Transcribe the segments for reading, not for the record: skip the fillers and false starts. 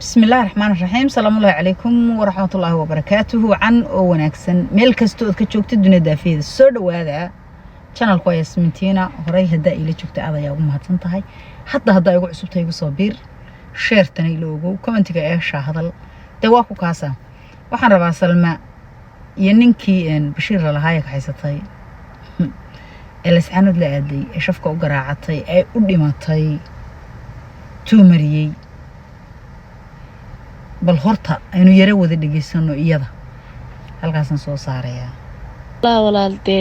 بسم الله الرحمن الرحيم. سلام الله عليكم ورحمة الله وبركاته. عن وناكسن ميل كستو كجوجت الدنيا دافيد soo dhawaada channel ku Yasmintina horay hada ila joogta aad ayaa ugu mahadsan tahay hadda igu cusubtay igu soo biir share tan iloogo commentiga ee shaahadal de waa ku kaasa waxaan rabaa Salma iyo ninkii Bashiir lahaay ka haysatay eliscanad la aaday ee shafka u garaacatay ay u dhimatay tuumariyay bal horta aynu yara wada dhageysano iyada halkaasan soo saaraya la walaalde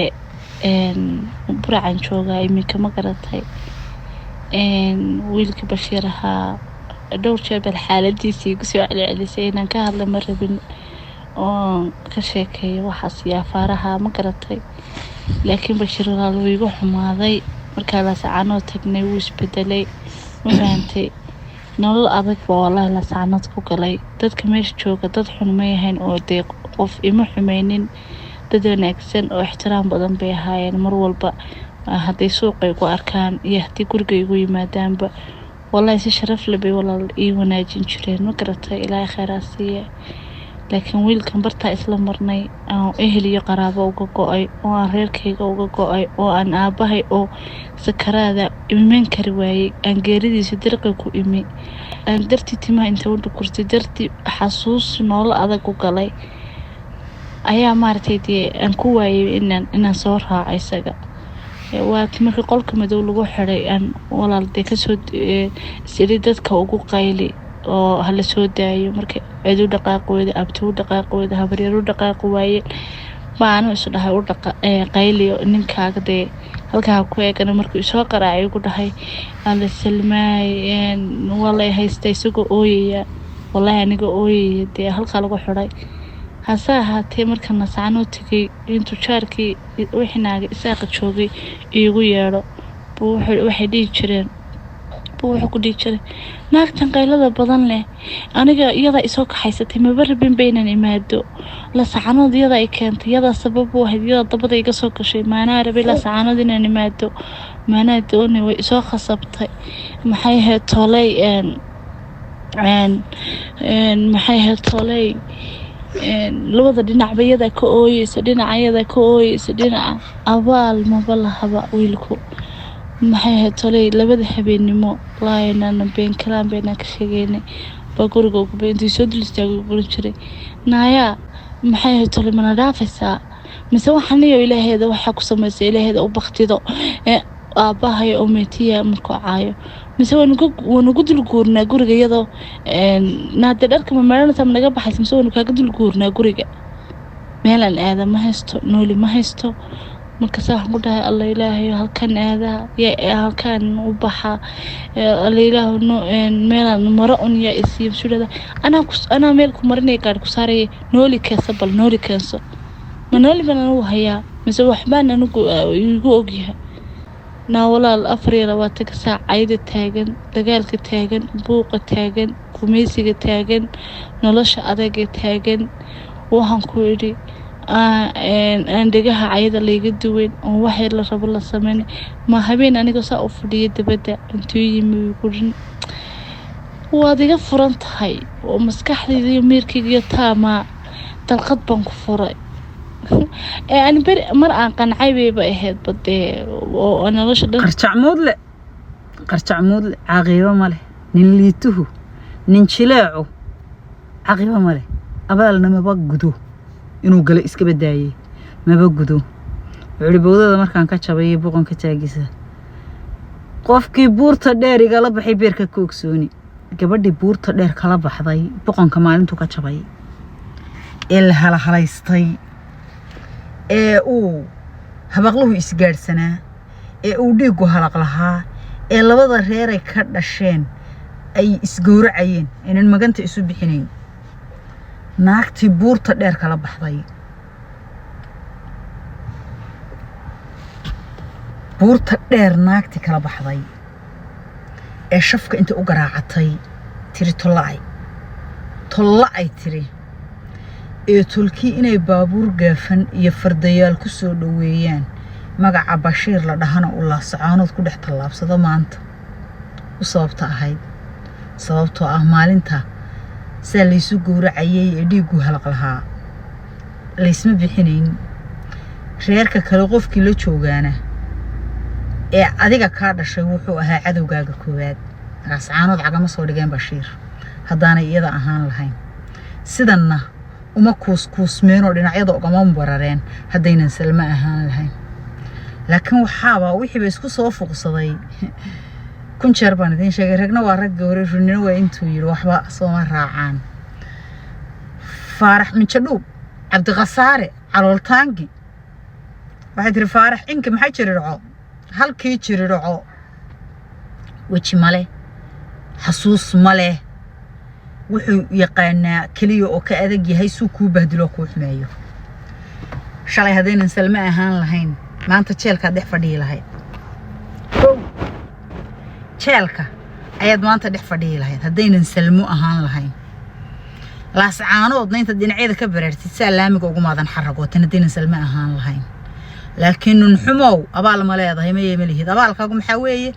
burcan jooga iminka ma garatay wiilka Bashiir ahaa dhowr jeer bal xaaladiisii ku soo celcelisay inaan ka hadla ma rabin oo ka sheekeeyo waxa siyaafaraha ma garatay laakiin Bashiir wuu igu xumaaday marka la saacano tagnay wuu isbedelay ma fahamtay nolol adag wallahi la saanad ku galay dadka meesha jooga dad xun ma yahayn oo deeq qof ima xumaynin dad wanaagsan oo ixtiraam badan bay ahaayeen mar walba haday suuqay ku arkaan iyo hadii guriga igu yimaadaanba wallahi si sharaf leh bay walaal ii wanaajin jireen ma garatay ilaahay khayraasiye laakiin wiilkan barta isla marnay oo ehel iyo qaraabo uga go'ay oo aan reerkayga uga go'ay oo aan aabahay oo sakaraada iman kari waayay aan geeridiisa dirqa ku imi aan dartii timaa inta u dhukurtay dartii xasuus nolol adag u galay ayaa maartay aan ku waayay inaan soo raaco isaga waa markii qolka madow lagu xiray aan walaalday ka soo siri dadka ugu qayli oo hala soo daayo markii aadu dhaqaaqooda abtuu dhaqaaqooda habaryaro dhaqaaq waaye baanu isu dhahay u qayliyo ninkaaga de halka ku eegana markii soo qaraacay ugu dhahay alla salmaay wallahi haystay sugo ooyaya wallahi aniga ooyaya de halka lagu xiray hasa haatee marka nasaano tagay intuu jaarkii wixnaaga isaaqa joogay iigu yeero waxay dhigi jireen wuxuu ku dhigi jiray naagtan qaylada badan leh aniga iyada isoo ka haysatay ma barbin beenan imaado la sacanad iyada ay keentay iyada sabab u ahayd iyada dabada iga soo gashay maana rabay la sacanad inaan imaado maana doonay way isoo khasabtay maxay ahayd tolay maxay ahayd tolay labada dhinac bayada ka ooyeysa dhinacayada ka ooyeysa dhinaca abaal ma balahaba wiilku maxay ahayd tolay labada habeenimo laayna been kalaan been ka sheegaynay ba guriga ugu beentii soo dulistaagu gurin jiray naaya maxay ahayd tolay mana dhaafaysaa mise waxaan iyo ilaaheeda waxa ku sameysay ilaaheeda u baqtido aabahay oo meetiya markuu caayo mise waan ugu dul guurnaa guriga iyadoo naade dharka ma meelanaysa naga baxay mise waan kaaga dul guurnaa guriga meelan aada ma haysto nooli ma haysto marka sax ku dhahay Allah ilaahay halkan aada ya halkan u baxa Allah ilaahay no meelan maro un ya isiib sulada ana meel ku marinay gaar ku saaray nooli keesa bal nooli keenso ma nooli bana uu hayaa mise waxbaan anigu igu ogyahay na walaal 24 saac ayda taagan dagaalka taagan buuqa taagan kumeysiga taagan nolosha adag taagan waxaan ku yiri aan degaha ayada leega duween oo waxay la rabo la sameeyay ma habeen aniga saa u fadhiyo dabada intuu yimi gurin waa diga furan tahay oo maskaxdayda iyo meerkayga taama dalqad baan ku furay aan bir mar aan qancay bay ahayd bade oo nolosha dhan qarcacmood le caqiibo male nin liituhu nin jileeco caqiibo male abaalna ma gudo inuu gale iska badaayay maba gudo ciribowdada markaan ka jabay boqon ka taagisa qofkii buurta dheer igala baxay beerka koogsooni gabadhii buurta dheer kala baxday boqonka maalintu ka jabay la halaystay ee uu habaqluhu isgaarsanaa ee uu dhiigu halaq lahaa ee labada reer ay ka dhasheen ay isgooracayeen inaan maganta isu bixinayn naagtii buurta dheer kala baxday buurta dheer naagtii kala baxday ee shafka inta u garaacatay tiri tolla'ay tiri ee tulkii inay baabuur gaafan iyo fardayaal ku soo dhaweeyaan magaca Bashiir la dhahana u la sacaanood ku dhex tallaabsado maanta u sababta ahayd sababtoo ah maalinta ساليسو جورا عيي يديجو هلقلها ليسم بحنين reerka kale qofkii la joogaana ee adiga ka dhashay wuxuu ahaa cadowgaaga koowaad rascaanood cagama soo dhigeen Bashiir haddaanay iyada ahaan lahayn sidanna uma kuusmeeno dhinacyada ugama barareen haddaynan Salma ahaan lahayn laakiin waxaaba wixii bay isku soo fuqsaday kun jeer baan idin sheegay ragna waa rag hore runina waa intuu yiri waxba soo ma raacaan Faarax min Jadhuub Cabdiqasaare Calooltaangi waxay tiri Faarax inka maxay jirirco halkii jirirco waji male xasuus male wuxuu yaqaanaa kaliya oo ka adag yahay suu ku bahdilo ku xumeeyo shalay hadaynan Salma ahaan lahayn maanta jeelka dhex fadhiyi lahayd jeelka ayaad maanta dhex fadhiyi lahayd hadaynan Salmo ahaan lahayn laascaanoodna inta dhinacyada ka baraartid salaamiga ugu maadan xaragootin hadaynan Salma ahaan lahayn laakiin nxumow abaal ma leedahay ma yeemalihid abaalkaagu maxaa weeye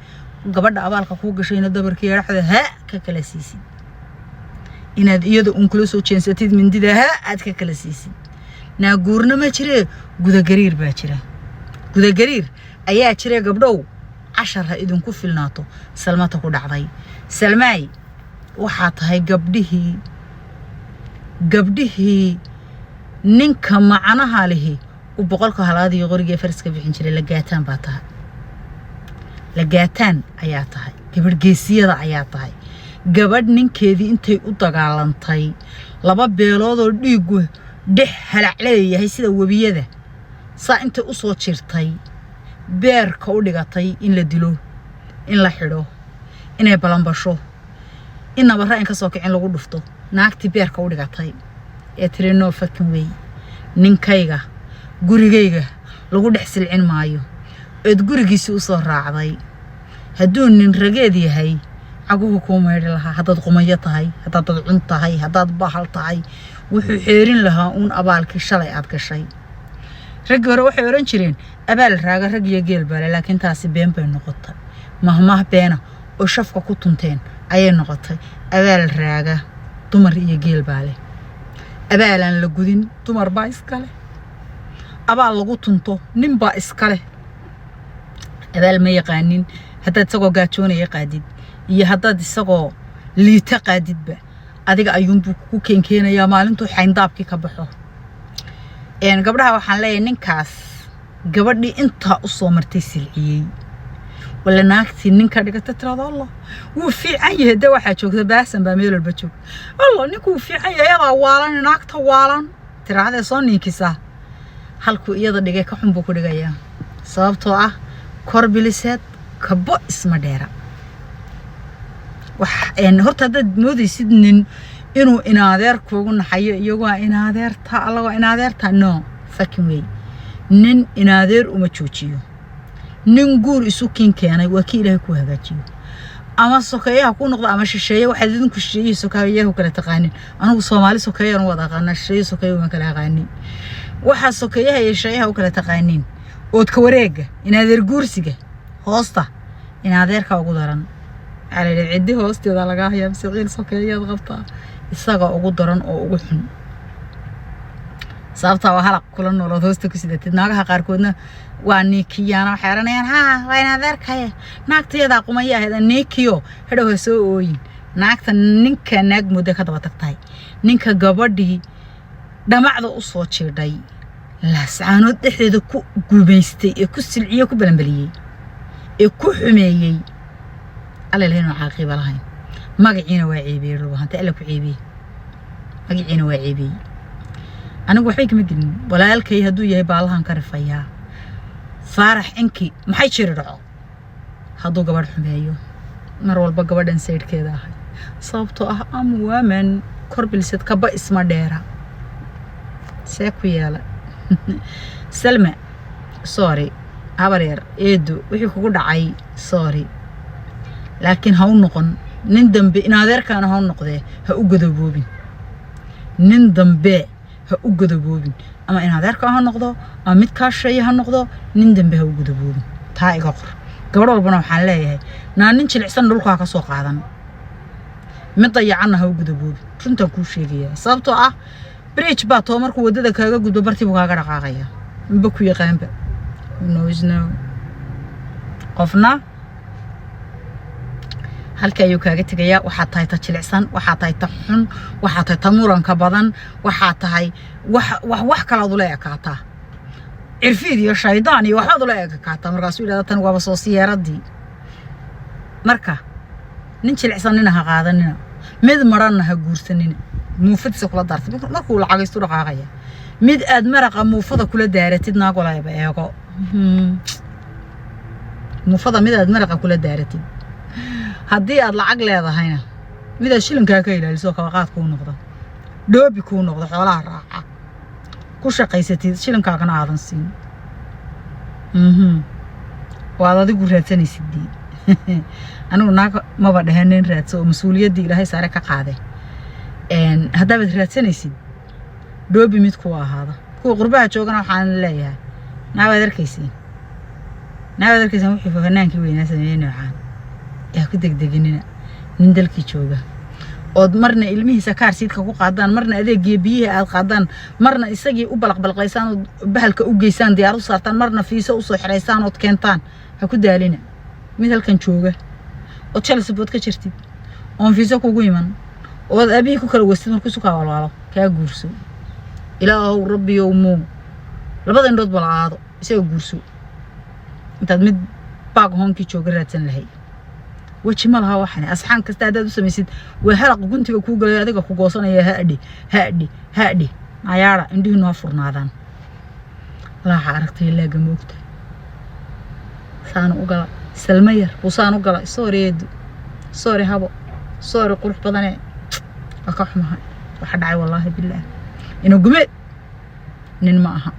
gabadha abaalka ku gashayna dabarkii yaraxda ha ka kala siisid inaad iyada kula soo jeensatid mindida ha aad ka kala siisid na guurna ma jire gudagariir baa jira gudagariir ayaa jira gabdhow 10 ha idinku filnaato Salmata ku dhacday Salmaay waxa tahay gabdhihii ninka macanaha lehi وبقولك هالادي غوري فرسك بحين شري لقاتان باتها لقاتان عياتها قبل جيسية عياتها قبل نكذي أنتي أطقالنتي لبا بيلادو ديقو دح هالعلي هاي سيدا وبيده سا أنت أصوات شرطي بير كوديغاتي إن لدلو إن لحيرو إن يبلنبشو إن برا إنك سوكي إن لغو دفتو ناكتي بير كوديغاتي يترينو فكن وي ننكايغا gurigayga lagu dhexsilcin maayo eed gurigiisa u soo raacday hadduu nin rageed yahay caguhu ku meedhi lahaa haddaad qumayo tahay haddaad cun tahay haddaad bahal tahay wuxuu xeerin lahaa abaalkii shalay aad gashay rag hore waxay oran jireen abaal raaga rag iyo geel baale laakiin taasi been bay noqotay mahmah beena oo shafka ku tunteen ayay noqotay abaal raaga dumar iyo geel baale abaalan la gudin dumar baa iskale abaal lagu tunto nin baa iskale abaal ma yaqaanin haddaad isagoo gaajoonaya qaadid iyo haddaad isagoo liita qaadidba adiga ayuunbuu ku keenkeenayaa maalintuu xayndaabkii ka baxo gabdhaha waxaan leeyahay ninkaas gabadhii intaa u soo martay silciyey wala naagtii ninka dhigata tirada Allah wuu fiican yahay da waxa joogta baasan baa meel walba joog Allah ninku wuu fiican yahay ayaa waalan naagta waalan tirada soo ninkisa halku iyada dhigay ka xun buu ku dhigayaa sababtoo ah korbiliseed kabo isma dheera wax horta dad moodaysid nin inuu inaadeer kuugu naxayo iyagoo inaadeerta Allah inaadeerta no fucking way nin inaadeer uma joojiyo nin guur isu keenay waa kii Ilaahay ku hagaajiyo ama sokeeyaha ku noqdo ama shisheeye waxa idinku shisheeye sokeeyaha kala taqaanin anigu Soomaali sokeeyaha wada aqaan shisheeye sokeeyaha kala aqaanin waxa sokeeyaha iyo shisheeyaha kala taqaanin ood ka wareega inaadeer guursiga hoosta inaadeerka ugu daran على العدي هوستي هذا لقاه يا مسقيل سكيات غبطة الساقة أقول درن أو أقول حن صابتها وهلا كلنا ولا هوستي كسيدة ناقها قاركودنا وانيكي أنا حيرنا ها وين هذاك هي ناقتي هذا قمية هذا نيكيو هذا هو سوين ناقت نينك ناق مودك هذا بتقطعي نينك جبردي دمعذ أصوات شرداي لا سعنود إحدى كو جوبيستي يكسر عيوك بلنبليه يكو حميي على لهنا عاقبة لهين مقعينا وعيبي روح أنت قلك عيبي مقعينا وعيبي أنا وحيك مدين ولا الكي هدو يهي بالها نكرفيا فارح إنكي محي شرعو هدو قبر حميو مرول بقبر نسير كذا صابتو أم ومن كرب لسد كبا اسمه ديرا سيكو يالا سلمى سوري عبرير إيدو وحي كوكو دعاي سوري لكن هاو نقن نندم بإنادر كان هاو نقده هاوجدو بوبين نندم ب هاوجدو بوبين أما إنادر كان هاو نقده أما متكاش شيء هاو نقده نندم بهاوجدو بوبين تاي قفر قبل ربنا وحنا ليه نانين شل عسان دولك هكسوق عادن mid dayacanna ha u guduboobi runta ku sheegaya sababtoo ah bridge baa too markuu wadada kaaga gudbo bartii buu kaaga dhaqaaqaya inba ku yaqaanba no qofna halka ayuu kaaga tagayaa waxaa tahay ta jilicsan waxaa tahay ta xun waxaa tahay ta muranka badan waxaa tahay wax kala u la ekaataa irfiid iyo shaydaan iyo waxa u la ekaataa markaas uu yiraahdo tan waaba soo siyaaradii marka nin jilicsanina ha qaadanina mid maranna ha guursanina muufadisa kula daartay markuu lacagaysto dhaqaaqaya mid aad maraqa muufada kula daaratid naag walaayba eego muufada mid aad maraqa kula daaratid haddii aad lacag leedahayna mid aad shilinkaa ka ilaaliso kaba qaad kuu noqdo dhoobi kuu noqdo xoolaha raaca ku shaqaysatid shilinkaagana aadan siin waad adigu raadsanaysid anigu naag maba dhahanin raadso oo mas'uuliyadii ilaahay saare ka qaaday haddaad raadsanaysid dhoobi mid ku ahaada kuwa qurbaha joogana waxaan leeyahay naagad arkaysiin wixii fanaankii weynaa sameeyay noocaan yaa ku degdeginina nin dalkii jooga oo marna ilmihiisa kaarsiidka ku qaadaan marna adeegiyo biyaha aad qaadaan marna isagii u balaqbalqaysaan oo bahalka u geysaan diyaar u saartaan marna fiiso u soo xiraysaan oo keentaan ha ku daalina mid halkan jooga oo Chelsea bood ka jirtid oo fiiso kugu iman oo abihi ku kala wastid markuu suka walwalo ka guurso ilaahu rabbiyo muu labada indhood balaado isaga guurso intaad mid baag hoonkii jooga raadsan lahayd waji ma laha waxaan asxaan kasta hadaad u samaysid way halaq guntiga ku galay adiga ku goosanaya haadhi ayaara indhihi noo furnaadaan la aragtay ilaaga moogta saan u gala salmayar busaan u gala sorry habo sorry qurux badane aka xumahay waxa dhacay wallahi billah inuu gume nin ma aha